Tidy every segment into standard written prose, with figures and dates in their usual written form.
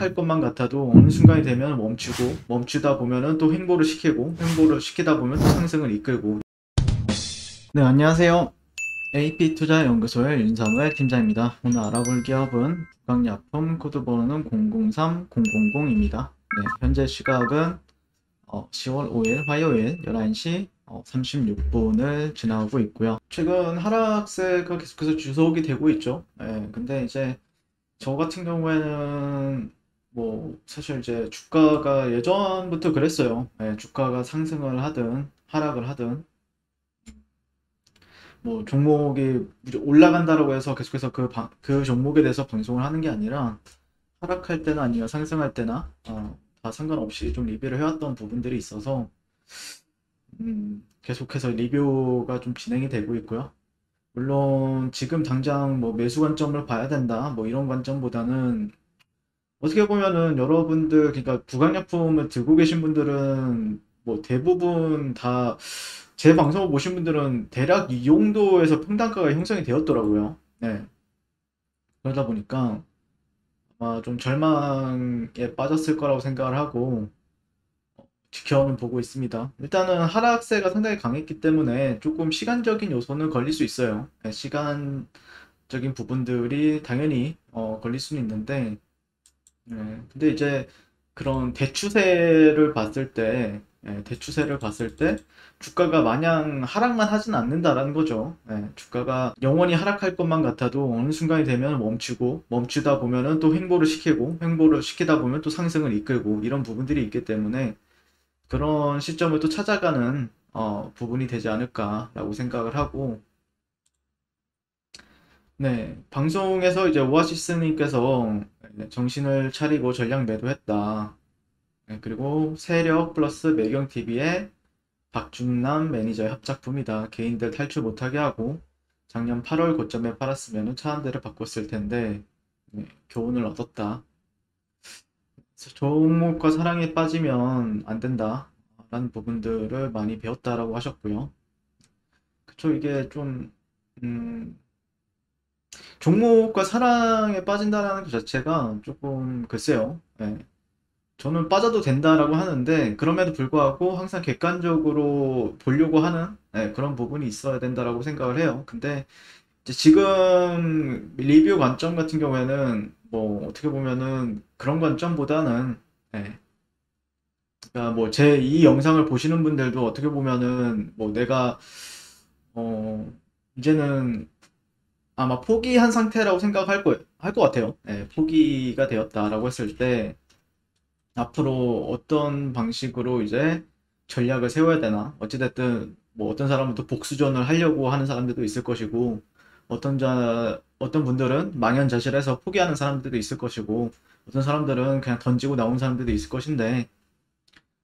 하락할 것만 같아도 어느 순간이 되면 멈추고, 멈추다 보면은 또 횡보를 시키고, 횡보를 시키다 보면 또 상승을 이끌고. 네, 안녕하세요. AP투자연구소의 윤사무의 팀장입니다. 오늘 알아볼 기업은 국강약품, 코드번호는 003000입니다. 네, 현재 시각은 10월 5일 화요일 11시 36분을 지나고 있고요. 최근 하락세가 계속해서 지속이 되고 있죠. 네, 근데 이제 저 같은 경우에는 뭐 사실 이제 주가가 예전부터 그랬어요. 예, 주가가 상승을 하든 하락을 하든 뭐 종목이 올라간다라고 해서 계속해서 그 종목에 대해서 방송을 하는 게 아니라 하락할 때나 아니면 상승할 때나 다 상관없이 좀 리뷰를 해왔던 부분들이 있어서 계속해서 리뷰가 좀 진행이 되고 있고요. 물론 지금 당장 뭐 매수 관점을 봐야 된다 뭐 이런 관점보다는 어떻게 보면은 여러분들, 그러니까 구강약품을 들고 계신 분들은 뭐 대부분 다 제 방송을 보신 분들은 대략 이 정도에서 평단가가 형성이 되었더라고요. 네. 그러다 보니까 아마 좀 절망에 빠졌을 거라고 생각을 하고 지켜는 보고 있습니다. 일단은 하락세가 상당히 강했기 때문에 조금 시간적인 요소는 걸릴 수 있어요. 네, 시간적인 부분들이 당연히 걸릴 수는 있는데 근데 이제 그런 대추세를 봤을 때, 대추세를 봤을 때 주가가 마냥 하락만 하진 않는다라는 거죠. 주가가 영원히 하락할 것만 같아도 어느 순간이 되면 멈추고, 멈추다 보면은 또 횡보를 시키고, 횡보를 시키다 보면 또 상승을 이끌고 이런 부분들이 있기 때문에 그런 시점을 또 찾아가는 부분이 되지 않을까라고 생각을 하고, 네, 방송에서 이제 오아시스님께서 정신을 차리고 전략 매도했다. 네, 그리고 세력 플러스 매경TV의 박준남 매니저의 합작품이다. 개인들 탈출 못하게 하고 작년 8월 고점에 팔았으면 차 한 대를 바꿨을 텐데 교훈을 얻었다. 종목과 사랑에 빠지면 안 된다. 라는 부분들을 많이 배웠다라고 하셨고요. 그쵸, 이게 좀 종목과 사랑에 빠진다라는 것 자체가 조금 글쎄요. 저는 빠져도 된다라고 하는데 그럼에도 불구하고 항상 객관적으로 보려고 하는 그런 부분이 있어야 된다라고 생각을 해요. 근데 이제 지금 리뷰 관점 같은 경우에는 뭐 어떻게 보면은 그런 관점보다는 그러니까 뭐 제 이 영상을 보시는 분들도 어떻게 보면은 뭐 내가 어 이제는 아마 포기한 상태라고 생각할 거예요. 할 것 같아요. 포기가 되었다라고 했을 때 앞으로 어떤 방식으로 이제 전략을 세워야 되나? 어찌됐든 뭐 어떤 사람은 또 복수전을 하려고 하는 사람들도 있을 것이고 어떤 분들은 망연자실해서 포기하는 사람들도 있을 것이고 어떤 사람들은 그냥 던지고 나온 사람들도 있을 것인데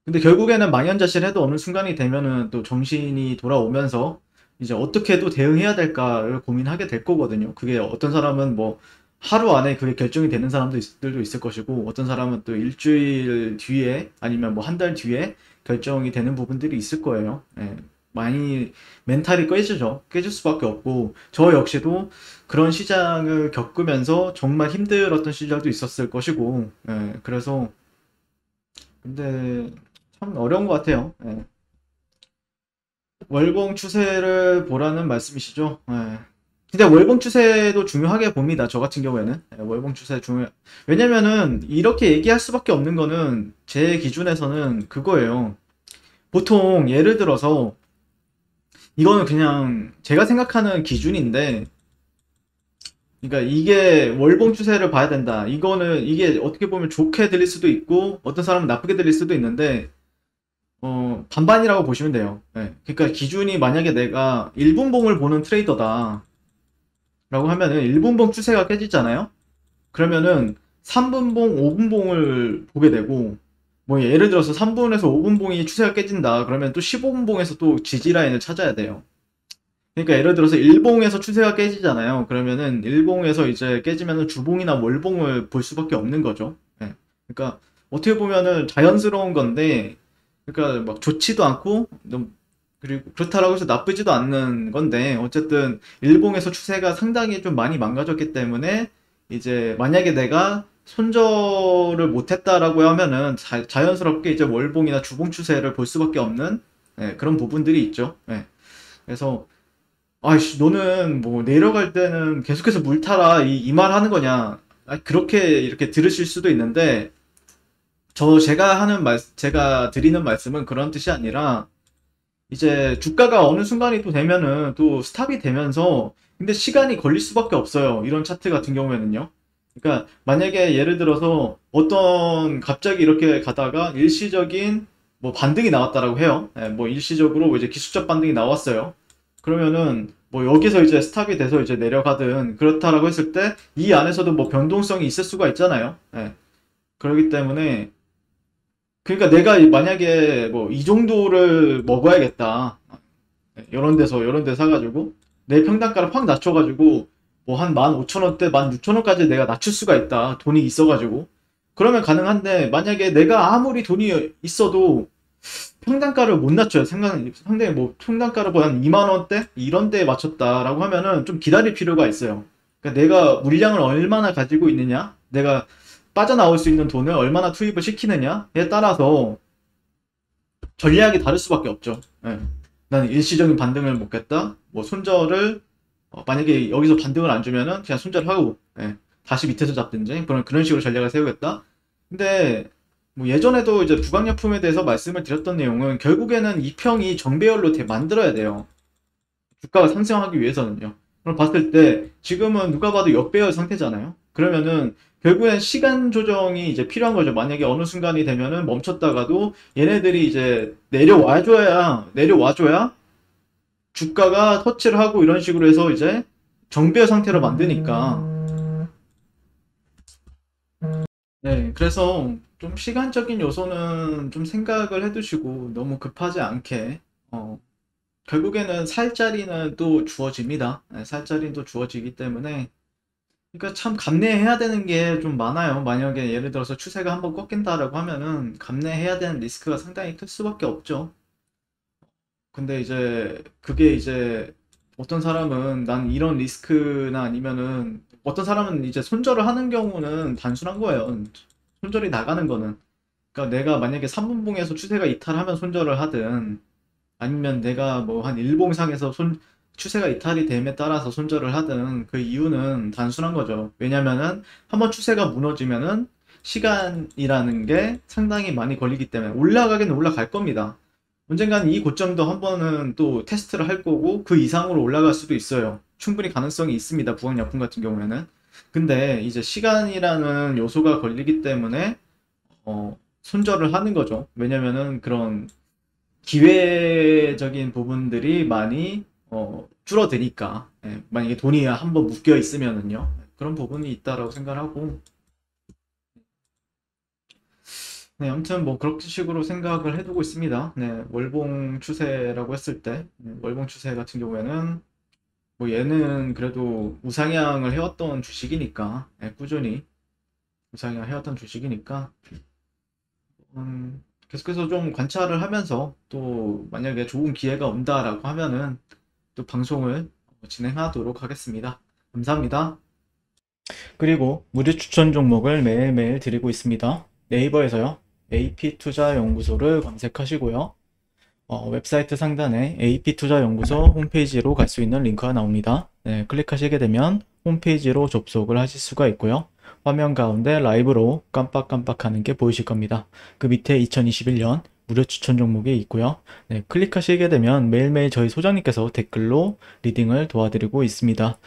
근데 결국에는 망연자실해도 어느 순간이 되면은 또 정신이 돌아오면서 이제 어떻게 또 대응해야 될까를 고민하게 될 거거든요. 그게 어떤 사람은 뭐 하루 안에 그게 결정이 되는 사람들도 있을 것이고 어떤 사람은 또 일주일 뒤에 아니면 뭐 한 달 뒤에 결정이 되는 부분들이 있을 거예요. 많이 멘탈이 깨지죠. 깨질 수밖에 없고 저 역시도 그런 시장을 겪으면서 정말 힘들었던 시절도 있었을 것이고 그래서 근데 참 어려운 것 같아요. 월봉 추세를 보라는 말씀이시죠? 근데 월봉 추세도 중요하게 봅니다. 저 같은 경우에는. 월봉 추세 왜냐면은 이렇게 얘기할 수밖에 없는 거는 제 기준에서는 그거예요. 보통 예를 들어서 이거는 그냥 제가 생각하는 기준인데 그러니까 이게 월봉 추세를 봐야 된다. 이거는 이게 어떻게 보면 좋게 들릴 수도 있고 어떤 사람은 나쁘게 들릴 수도 있는데 반반이라고 보시면 돼요. 그러니까 기준이 만약에 내가 1분봉을 보는 트레이더다 라고 하면은 1분봉 추세가 깨지잖아요. 그러면은 3분봉, 5분봉을 보게 되고 뭐 예를 들어서 3분에서 5분봉이 추세가 깨진다 그러면 또 15분봉에서 또 지지 라인을 찾아야 돼요. 그러니까 예를 들어서 일봉에서 추세가 깨지잖아요. 그러면은 일봉에서 이제 깨지면은 주봉이나 월봉을 볼 수밖에 없는 거죠. 그러니까 어떻게 보면은 자연스러운 건데 그러니까 막 좋지도 않고 그리고 그렇다라고 해서 나쁘지도 않는 건데 어쨌든 일봉에서 추세가 상당히 좀 많이 망가졌기 때문에 이제 만약에 내가 손절을 못했다라고 하면은 자연스럽게 이제 월봉이나 주봉 추세를 볼 수밖에 없는 그런 부분들이 있죠. 그래서 아이씨 너는 뭐 내려갈 때는 계속해서 물 타라 이 말 하는 거냐 그렇게 이렇게 들으실 수도 있는데 제가 드리는 말씀은 그런 뜻이 아니라 이제 주가가 어느 순간이 또 되면은 또 스탑이 되면서 근데 시간이 걸릴 수밖에 없어요. 이런 차트 같은 경우에는요. 그러니까 만약에 예를 들어서 어떤 갑자기 이렇게 가다가 일시적인 뭐 반등이 나왔다라고 해요. 뭐 일시적으로 뭐 이제 기술적 반등이 나왔어요. 그러면은 뭐 여기서 이제 스탑이 돼서 이제 내려가든 그렇다라고 했을 때 이 안에서도 뭐 변동성이 있을 수가 있잖아요. 그렇기 때문에 그러니까 내가 만약에 뭐 이 정도를 먹어야겠다. 이런 데 사가지고 내 평단가를 확 낮춰가지고 뭐 한 15,000원대, 16,000원까지 내가 낮출 수가 있다. 돈이 있어가지고. 그러면 가능한데 만약에 내가 아무리 돈이 있어도 평단가를 못 낮춰요. 상당히 뭐 평단가를 한 2만 원대 이런 데에 맞췄다라고 하면은 좀 기다릴 필요가 있어요. 그러니까 내가 물량을 얼마나 가지고 있느냐, 내가 빠져나올 수 있는 돈을 얼마나 투입을 시키느냐에 따라서 전략이 다를 수밖에 없죠. 나는 일시적인 반등을 먹겠다. 뭐 손절을 만약에 여기서 반등을 안 주면은 그냥 손절하고 다시 밑에서 잡든지 그런 식으로 전략을 세우겠다. 근데 뭐 예전에도 이제 부강약품에 대해서 말씀을 드렸던 내용은 결국에는 이 평이 정배열로 만들어야 돼요. 주가가 상승하기 위해서는요. 그럼 봤을 때 지금은 누가 봐도 역배열 상태잖아요. 그러면은 결국엔 시간 조정이 이제 필요한 거죠. 만약에 어느 순간이 되면은 멈췄다가도 얘네들이 이제 내려와줘야 주가가 터치를 하고 이런 식으로 해서 이제 정배열 상태로 만드니까 그래서 좀 시간적인 요소는 좀 생각을 해두시고 너무 급하지 않게 결국에는 살 자리는 또 주어집니다. 살 자리는 또 주어지기 때문에 그러니까 참 감내해야 되는 게 좀 많아요. 만약에 예를 들어서 추세가 한번 꺾인다라고 하면은 감내해야 되는 리스크가 상당히 클 수밖에 없죠. 근데 이제 그게 이제 어떤 사람은 난 이런 리스크나 아니면은 어떤 사람은 이제 손절을 하는 경우는 단순한 거예요. 손절이 나가는 거는. 그러니까 내가 만약에 3분봉에서 추세가 이탈하면 손절을 하든 아니면 내가 뭐 한 일봉상에서 추세가 이탈이 됨에 따라서 손절을 하든 그 이유는 단순한 거죠. 왜냐면은 한번 추세가 무너지면은 시간이라는 게 상당히 많이 걸리기 때문에 올라가긴 올라갈 겁니다. 언젠간 이 고점도 한 번은 또 테스트를 할 거고 그 이상으로 올라갈 수도 있어요. 충분히 가능성이 있습니다. 부강약품 같은 경우에는. 근데 이제 시간이라는 요소가 걸리기 때문에 손절을 하는 거죠. 왜냐면은 그런 기회적인 부분들이 많이 줄어드니까 만약에 돈이 한번 묶여 있으면은요 그런 부분이 있다라고 생각하고 아무튼 뭐 그런 식으로 생각을 해두고 있습니다. 월봉 추세라고 했을 때 월봉 추세 같은 경우에는 뭐 얘는 그래도 우상향을 해왔던 주식이니까 꾸준히 우상향 해왔던 주식이니까 계속해서 좀 관찰을 하면서 또 만약에 좋은 기회가 온다라고 하면은 또 방송을 진행하도록 하겠습니다. 감사합니다. 그리고 무료 추천 종목을 매일매일 드리고 있습니다. 네이버에서요. AP투자연구소를 검색하시고요. 웹사이트 상단에 AP투자연구소 홈페이지로 갈 수 있는 링크가 나옵니다. 클릭하시게 되면 홈페이지로 접속을 하실 수가 있고요. 화면 가운데 라이브로 깜빡깜빡하는 게 보이실 겁니다. 그 밑에 2021년 무료 추천 종목이 있고요. 클릭하시게 되면 매일매일 저희 소장님께서 댓글로 리딩을 도와드리고 있습니다.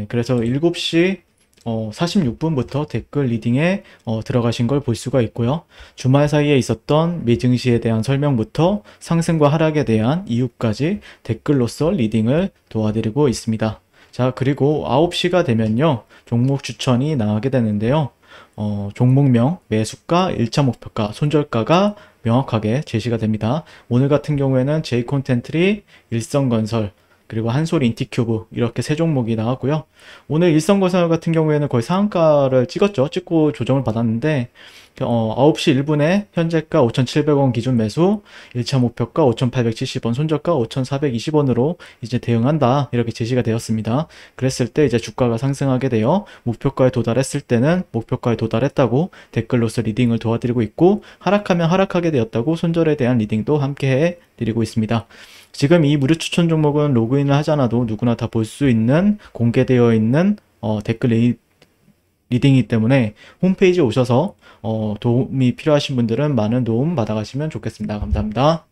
그래서 7시 46분부터 댓글 리딩에 들어가신 걸 볼 수가 있고요. 주말 사이에 있었던 미증시에 대한 설명부터 상승과 하락에 대한 이유까지 댓글로서 리딩을 도와드리고 있습니다. 자, 그리고 9시가 되면요. 종목 추천이 나가게 되는데요. 종목명, 매수가, 1차 목표가, 손절가가 명확하게 제시가 됩니다. 오늘 같은 경우에는 J콘텐트리, 일성건설, 그리고 한솔 인티큐브 이렇게 세 종목이 나왔고요. 오늘 일성건설 같은 경우에는 거의 상한가를 찍었죠. 찍고 조정을 받았는데 9시 1분에 현재가 5,700원 기준 매수, 1차 목표가 5,870원, 손절가 5,420원으로 이제 대응한다. 이렇게 제시가 되었습니다. 그랬을 때 이제 주가가 상승하게 되어 목표가에 도달했을 때는 목표가에 도달했다고 댓글로서 리딩을 도와드리고 있고, 하락하면 하락하게 되었다고 손절에 대한 리딩도 함께 해 드리고 있습니다. 지금 이 무료 추천 종목은 로그인을 하지 않아도 누구나 다 볼 수 있는 공개되어 있는 댓글 리딩이기 때문에 홈페이지에 오셔서 도움이 필요하신 분들은 많은 도움 받아가시면 좋겠습니다. 감사합니다.